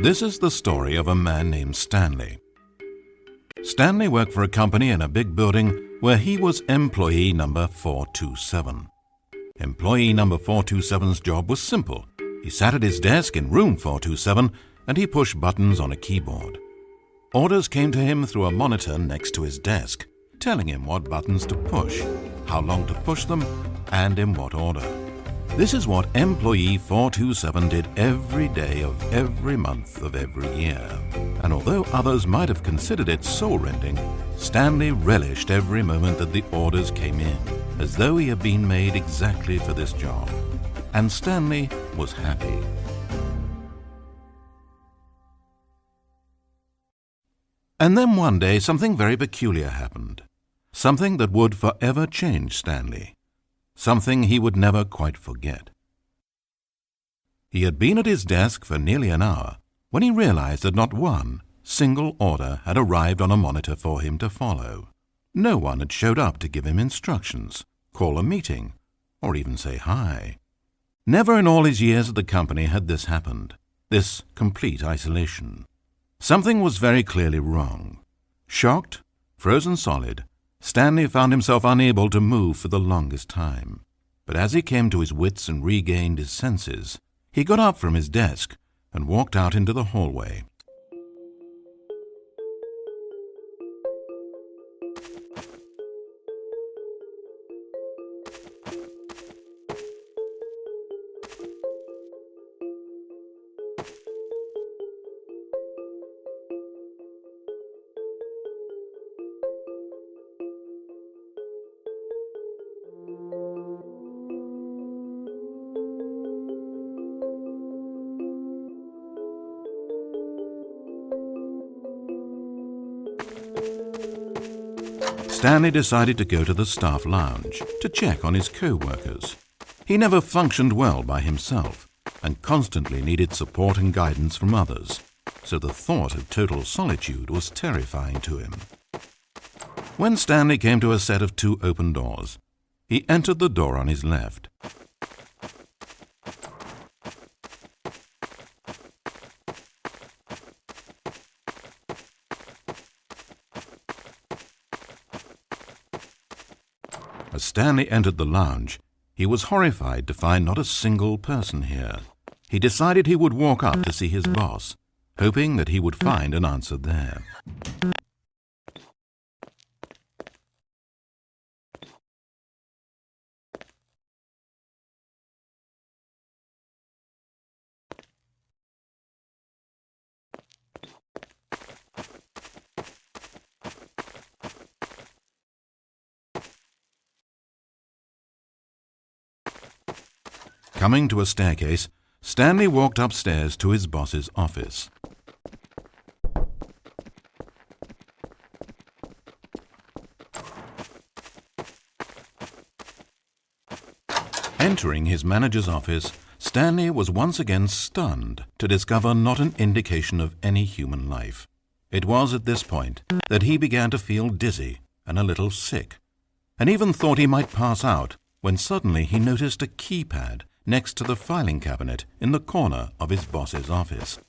This is the story of a man named Stanley. Stanley worked for a company in a big building where he was employee number 427. Employee number 427's job was simple. He sat at his desk in room 427 and he pushed buttons on a keyboard. Orders came to him through a monitor next to his desk, telling him what buttons to push, how long to push them, and in what order. This is what employee 427 did every day of every month of every year. And although others might have considered it soul-rending, Stanley relished every moment that the orders came in, as though he had been made exactly for this job. And Stanley was happy. And then one day something very peculiar happened. Something that would forever change Stanley. Something he would never quite forget. He had been at his desk for nearly an hour when he realized that not one single order had arrived on a monitor for him to follow. No one had showed up to give him instructions, call a meeting, or even say hi. Never in all his years at the company had this happened, this complete isolation. Something was very clearly wrong. Shocked, frozen solid, Stanley found himself unable to move for the longest time. But as he came to his wits and regained his senses, he got up from his desk and walked out into the hallway. Stanley decided to go to the staff lounge to check on his co-workers. He never functioned well by himself and constantly needed support and guidance from others, so the thought of total solitude was terrifying to him. When Stanley came to a set of 2 open doors, he entered the door on his left. As Stanley entered the lounge, he was horrified to find not a single person here. He decided he would walk up to see his boss, hoping that he would find an answer there. Coming to a staircase, Stanley walked upstairs to his boss's office. Entering his manager's office, Stanley was once again stunned to discover not an indication of any human life. It was at this point that he began to feel dizzy and a little sick, and even thought he might pass out when suddenly he noticed a keypad next to the filing cabinet in the corner of his boss's office.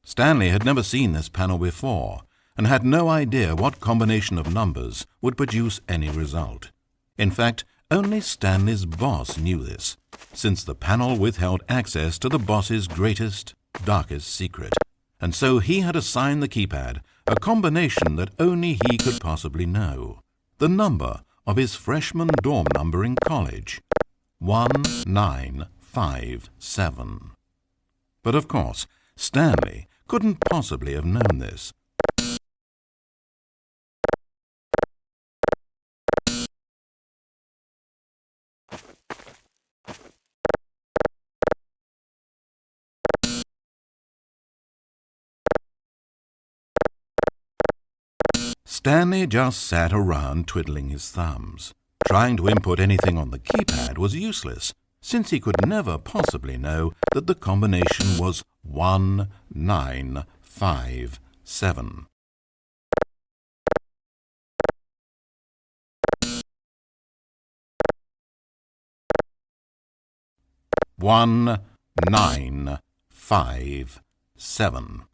Stanley had never seen this panel before and had no idea what combination of numbers would produce any result. In fact, only Stanley's boss knew this, since the panel withheld access to the boss's greatest, darkest secret, and so he had assigned the keypad a combination that only he could possibly know, the number of his freshman dorm number in college, 1957. But of course, Stanley couldn't possibly have known this. Stanley just sat around twiddling his thumbs. Trying to input anything on the keypad was useless, since he could never possibly know that the combination was 1957. One, 9, 5, 7.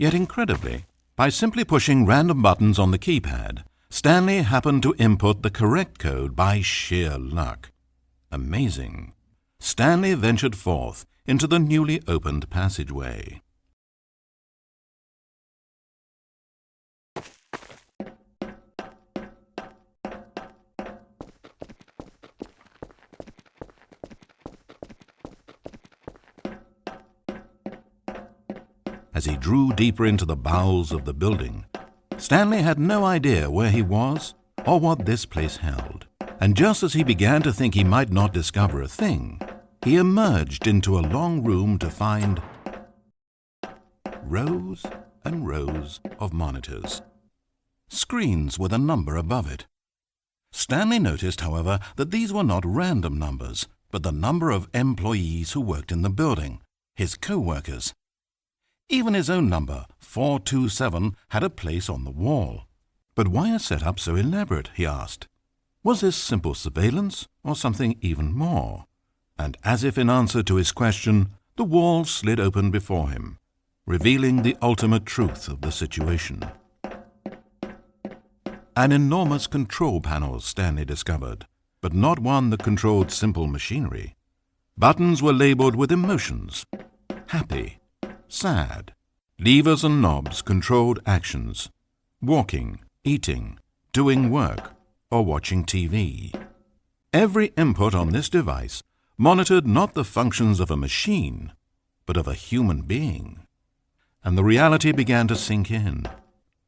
Yet incredibly, by simply pushing random buttons on the keypad, Stanley happened to input the correct code by sheer luck. Amazing. Stanley ventured forth into the newly opened passageway. As he drew deeper into the bowels of the building, Stanley had no idea where he was or what this place held. And just as he began to think he might not discover a thing, he emerged into a long room to find rows and rows of monitors, screens with a number above it. Stanley noticed, however, that these were not random numbers, but the number of employees who worked in the building, his co-workers. Even his own number, 427, had a place on the wall. But why a setup so elaborate, he asked. Was this simple surveillance or something even more? And as if in answer to his question, the wall slid open before him, revealing the ultimate truth of the situation. An enormous control panel, Stanley discovered, but not one that controlled simple machinery. Buttons were labeled with emotions: happy, sad. Levers and knobs controlled actions: walking, eating, doing work, or watching TV. Every input on this device monitored not the functions of a machine, but of a human being. And the reality began to sink in.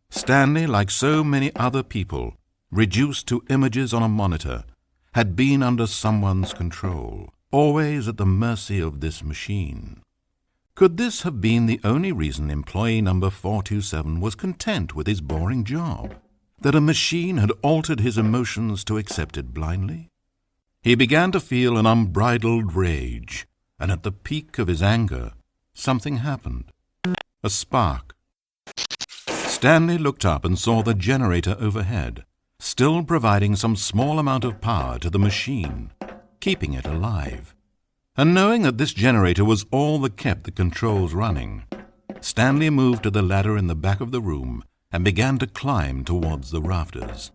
Stanley, like so many other people, reduced to images on a monitor, had been under someone's control, always at the mercy of this machine. Could this have been the only reason employee number 427 was content with his boring job? That a machine had altered his emotions to accept it blindly? He began to feel an unbridled rage, and at the peak of his anger, something happened. A spark. Stanley looked up and saw the generator overhead, still providing some small amount of power to the machine, keeping it alive. And knowing that this generator was all that kept the controls running, Stanley moved to the ladder in the back of the room and began to climb towards the rafters.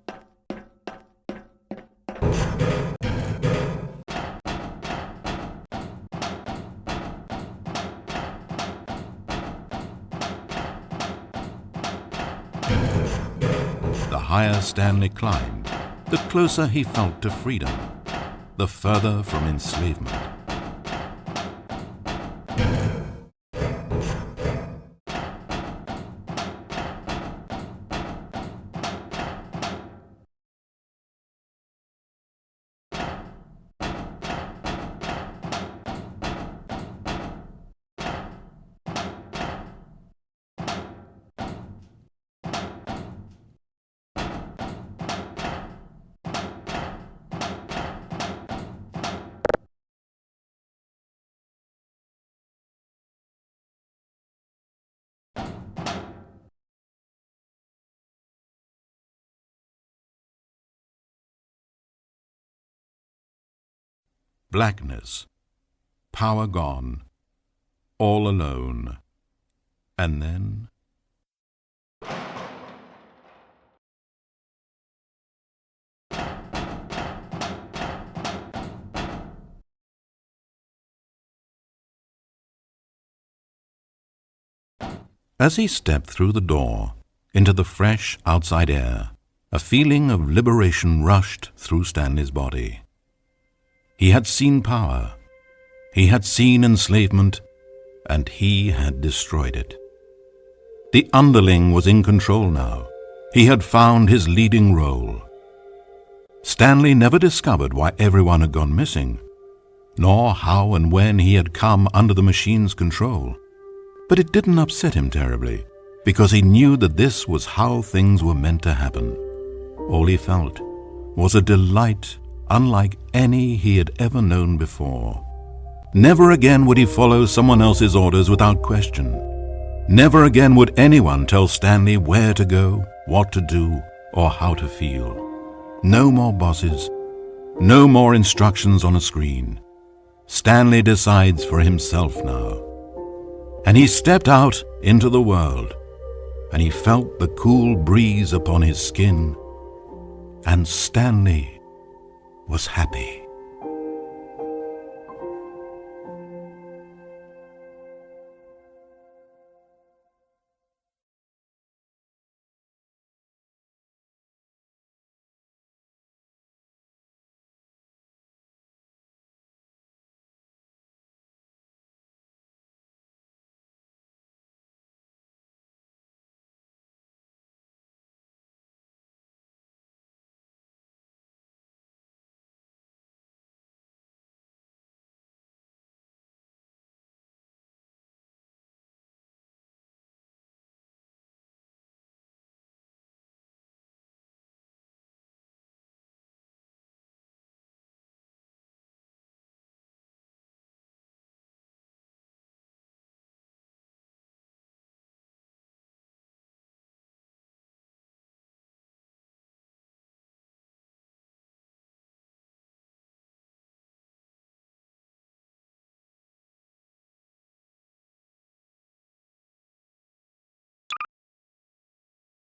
The higher Stanley climbed, the closer he felt to freedom, the further from enslavement. blackness, power gone, all alone. And then... As he stepped through the door into the fresh outside air, a feeling of liberation rushed through Stanley's body. He had seen power, he had seen enslavement, and he had destroyed it. The underling was in control now. He had found his leading role. Stanley never discovered why everyone had gone missing, nor how and when he had come under the machine's control. But it didn't upset him terribly, because he knew that this was how things were meant to happen. All he felt was a delight unlike any he had ever known before. Never again would he follow someone else's orders without question. Never again would anyone tell Stanley where to go, what to do, or how to feel. No more bosses, no more instructions on a screen. Stanley decides for himself now. And he stepped out into the world, and he felt the cool breeze upon his skin, and Stanley was happy.